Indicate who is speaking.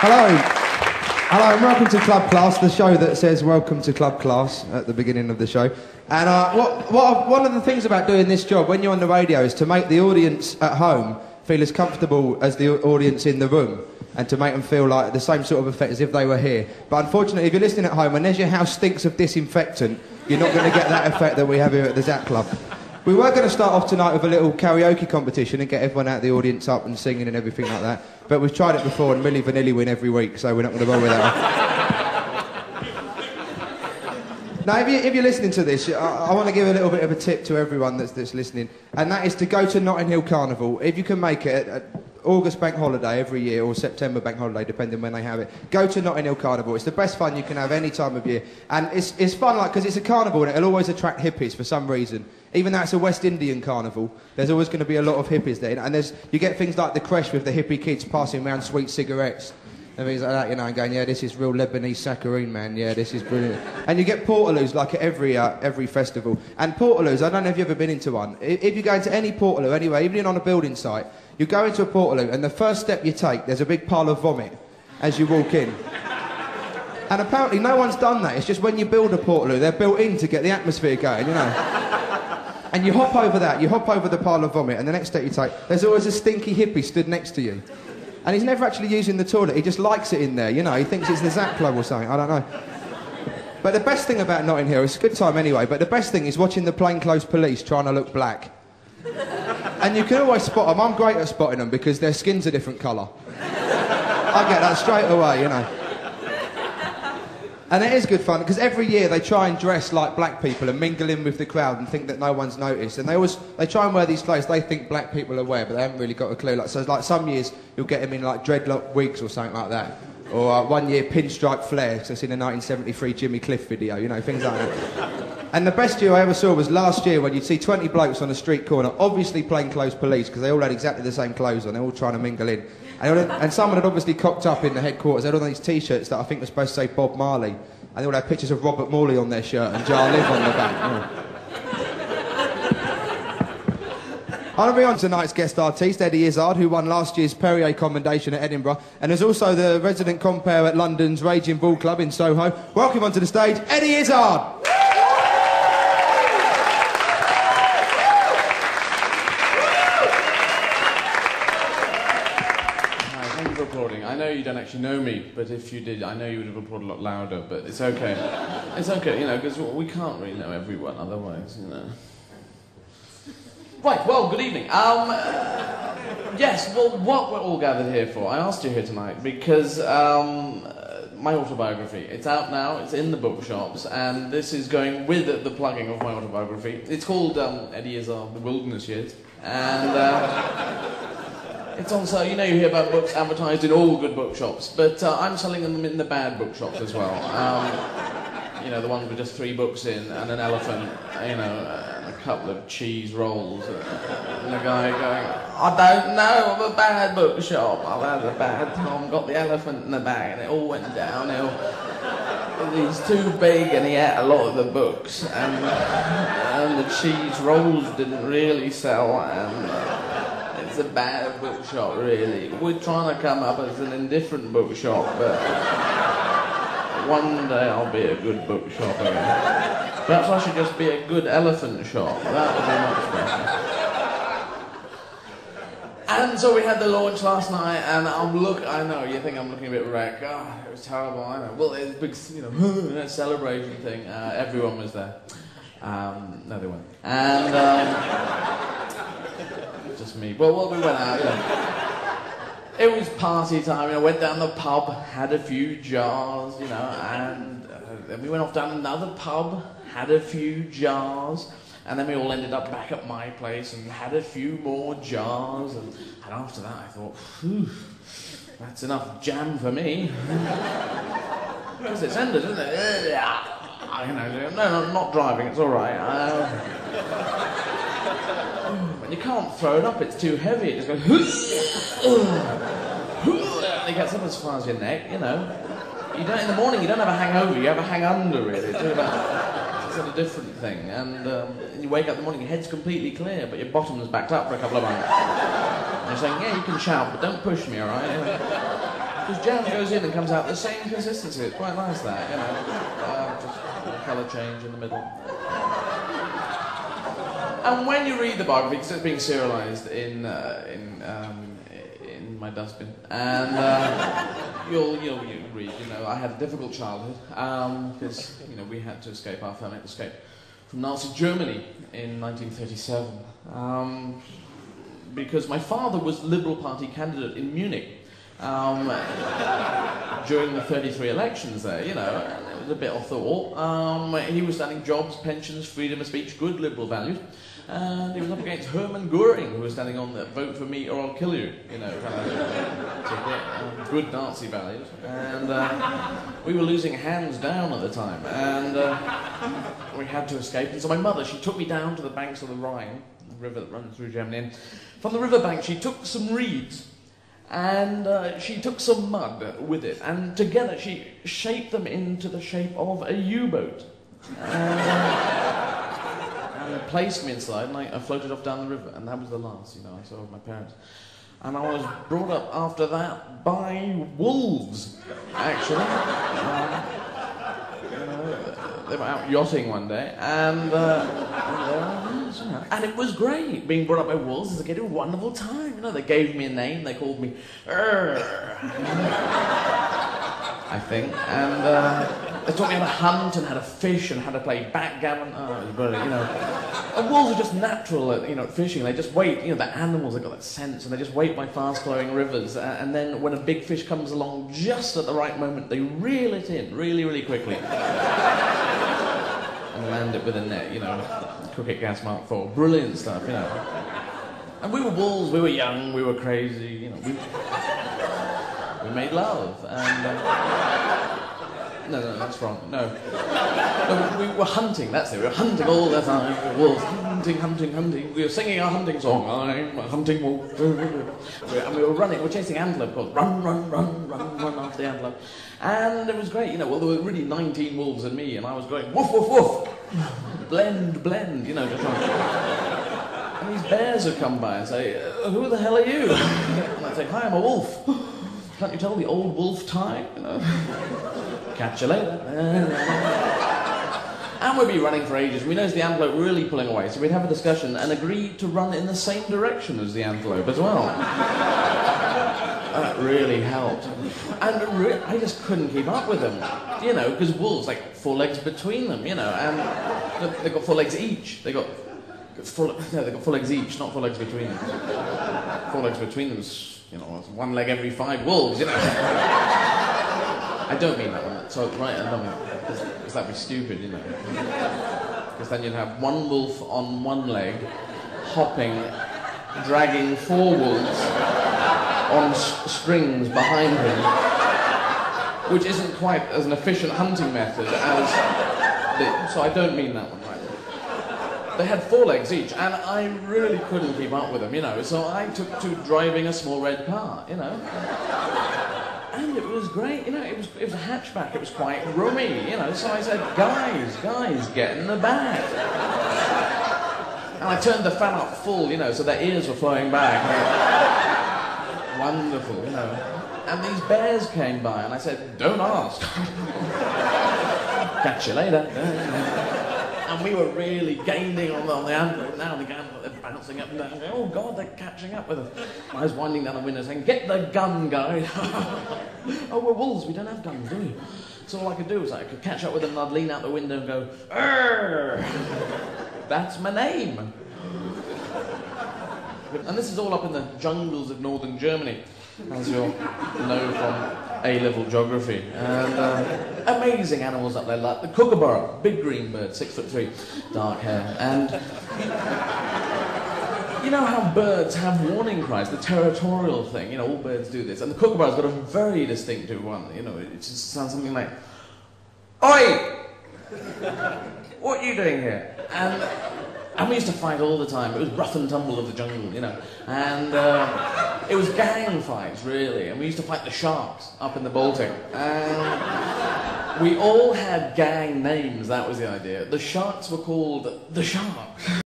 Speaker 1: Hello. Hello and welcome to Club Class, the show that says welcome to Club Class at the beginning of the show. And one of the things about doing this job when you're on the radio is to make the audience at home feel as comfortable as the audience in the room and to make them feel like the same sort of effect as if they were here. But unfortunately, if you're listening at home, unless your house stinks of disinfectant, you're not going to get that effect that we have here at the Zap Club. We were going to start off tonight with a little karaoke competition and get everyone out of the audience up and singing and everything like that. But we've tried it before and Milli Vanilli win every week, so we're not going to bother with that. Now, if you're listening to this, I want to give a little bit of a tip to everyone that's listening, and that is to go to Notting Hill Carnival. If you can make it at August bank holiday every year, or September bank holiday, depending when they have it, go to Notting Hill Carnival. It's the best fun you can have any time of year. And it's fun, like, because it's a carnival and it'll always attract hippies for some reason. Even though it's a West Indian carnival, there's always going to be a lot of hippies there. And you get things like the creche with the hippie kids passing around sweet cigarettes and things like that, you know, and going, yeah, this is real Lebanese saccharine, man, yeah, this is brilliant. And you get portaloos, like at every festival. And portaloos, I don't know if you've ever been into one. If you go into any portaloo, anyway, even on a building site, you go into a portaloo, and the first step you take, there's a big pile of vomit as you walk in. And apparently no one's done that. It's just when you build a portaloo, they're built in to get the atmosphere going, you know. And you hop over that, you hop over the pile of vomit, and the next step you take, there's always a stinky hippie stood next to you. And he's never actually using the toilet, he just likes it in there, you know, he thinks it's the Zap Club or something, I don't know. But the best thing about Notting Hill, it's a good time anyway, but the best thing is watching the plainclothes police trying to look black. And you can always spot them. I'm great at spotting them because their skin's a different colour. I get that straight away, you know. And it is good fun because every year they try and dress like black people and mingle in with the crowd and think that no one's noticed. And they try and wear these clothes they think black people are wear, but they haven't really got a clue. So like some years you'll get them in like dreadlock wigs or something like that. Or one year pinstripe flair, because it's in a 1973 Jimmy Cliff video, you know, things like that. And the best year I ever saw was last year when you'd see 20 blokes on a street corner, obviously plainclothes police, because they all had exactly the same clothes on, they're all trying to mingle in. And someone had obviously cocked up in the headquarters, they had all these T-shirts that I think were supposed to say Bob Marley, and they all had pictures of Robert Morley on their shirt and Jar Live on the back. You know. I'm going to be on tonight's guest artiste, Eddie Izzard, who won last year's Perrier Commendation at Edinburgh, and is also the resident compere at London's Raging Bull Club in Soho. Welcome onto the stage, Eddie Izzard!
Speaker 2: Thank you for applauding. I know you don't actually know me, but if you did, I know you would have applauded a lot louder, but it's okay. It's okay, you know, because we can't really know everyone otherwise, you know. Right, well, good evening. Yes, well, what we're all gathered here for, I asked you here tonight because my autobiography, it's out now, it's in the bookshops, and this is going with the plugging of my autobiography. It's called Eddie Izzard, The Wilderness Years, and it's on sale. You know, you hear about books advertised in all good bookshops, but I'm selling them in the bad bookshops as well. You know, the ones with just 3 books in, and an elephant, you know, a couple of cheese rolls, and the guy going, I don't know, I'm a bad bookshop, I've had a bad time, got the elephant in the bag, and it all went downhill. He's too big, and he ate a lot of the books, and the cheese rolls didn't really sell, and it's a bad bookshop, really. We're trying to come up as an indifferent bookshop, but one day I'll be a good bookshop again. Perhaps I should just be a good elephant shop. That would be much better. And so we had the launch last night, and I know, you think I'm looking a bit wrecked. Oh, it was terrible, I know. Well, it was a big, you know, celebration thing. Everyone was there. No, they weren't. And, just me. Well, we went out, you know. It was party time, you know, went down the pub, had a few jars, you know, and then we went off down another pub, had a few jars, and then we all ended up back at my place and had a few more jars, and after that I thought, phew, that's enough jam for me. Because it's ended, isn't it? You know, no, not driving, it's all right. And you can't throw it up, it's too heavy, it just goes, and it gets up as far as your neck, you know. You don't, in the morning, you don't have a hangover, you have a hang-under, really. It's a different thing. And you wake up in the morning, your head's completely clear, but your bottom's backed up for a couple of months. And you're saying, yeah, you can shout, but don't push me, all right? Because jam goes in and comes out the same consistency. It's quite nice that, you know. Just a colour change in the middle. And when you read the biography, because it's being serialised in my dustbin, and you'll read, you know, I had a difficult childhood, because, you know, we had to escape, our family had to escape from Nazi Germany in 1937, because my father was Liberal Party candidate in Munich during the 33 elections there, you know, and it was a bit off the wall. He was standing jobs, pensions, freedom of speech, good Liberal values. And he was up against Hermann Goering, who was standing on the vote for me or I'll kill you, you know, kind of ticket, good Nazi values. And we were losing hands down at the time, and we had to escape. And so my mother, she took me down to the banks of the Rhine, the river that runs through Germany. And from the riverbank, she took some reeds, and she took some mud with it, and together she shaped them into the shape of a U-boat. And placed me inside, and I floated off down the river, and that was the last, you know, I saw of my parents. And I was brought up after that by wolves, actually. You know, they were out yachting one day, and it was great. Being brought up by wolves is a wonderful time. You know, they gave me a name. They called me I think, and they taught me how to hunt and how to fish and how to play backgammon. Oh, it was brilliant, you know. And wolves are just natural at, you know, at fishing. They just wait, you know, the animals have got that sense, and they just wait by fast-flowing rivers. And then when a big fish comes along just at the right moment, they reel it in really, really quickly. And land it with a net, you know, Cricket Gas Mark IV. Brilliant stuff, you know. And we were wolves, we were young, we were crazy, you know. We made love, and... No, that's wrong. No, we were hunting, that's it. We were hunting all the time. Wolves, hunting. We were singing our hunting song. I'm a hunting wolf. And we were running, we were chasing antelope, called run after the antelope. And it was great, you know. Well, there were really 19 wolves and me, and I was going, woof, woof, woof. Blend, you know, just trying. And these bears would come by and say, who the hell are you? And I'd say, hi, I'm a wolf. Can't you tell the old wolf time, you know? Catch you later. And we'd be running for ages. We noticed the antelope really pulling away, so we'd have a discussion and agree to run in the same direction as the antelope as well. That really helped. And I just couldn't keep up with them, you know, because wolves, like, 4 legs between them, you know, and they've got 4 legs each. They've got 4 legs each, not 4 legs between them. 4 legs between them is, you know, 1 leg every 5 wolves, you know. I don't mean that one. So, right, I don't mean that. Because that'd be stupid, you know. Because then you'd have 1 wolf on 1 leg, hopping, dragging 4 wolves on strings behind him, which isn't quite as an efficient hunting method as... So I don't mean that one, right. They had 4 legs each, and I really couldn't keep up with them, you know. So I took to driving a small red car, you know. And it was great, you know, it was a hatchback, it was quite roomy, you know, so I said, guys, get in the back. And I turned the fan up full, you know, so their ears were flowing back. Wonderful, you know. And these bears came by, and I said, don't ask. Catch you later. And we were really gaining on the antelope now and again. They're bouncing up and down. Oh, God, they're catching up with us. I was winding down the window saying, get the gun, guys. Oh, we're wolves. We don't have guns, do we? So all I could do was I could catch up with them and I'd lean out the window and go, Arr! That's my name. And this is all up in the jungles of northern Germany, as you'll know from A-level geography. And amazing animals up there, like the kookaburra, big green bird, 6'3", dark hair. And you know how birds have warning cries, the territorial thing, you know, all birds do this. And the kookaburra's got a very distinctive one, you know, it just sounds something like, Oi! What are you doing here? And we used to fight all the time. It was rough and tumble of the jungle, you know. And it was gang fights, really. And we used to fight the sharks up in the Baltic. And we all had gang names, that was the idea. The sharks were called the Sharks.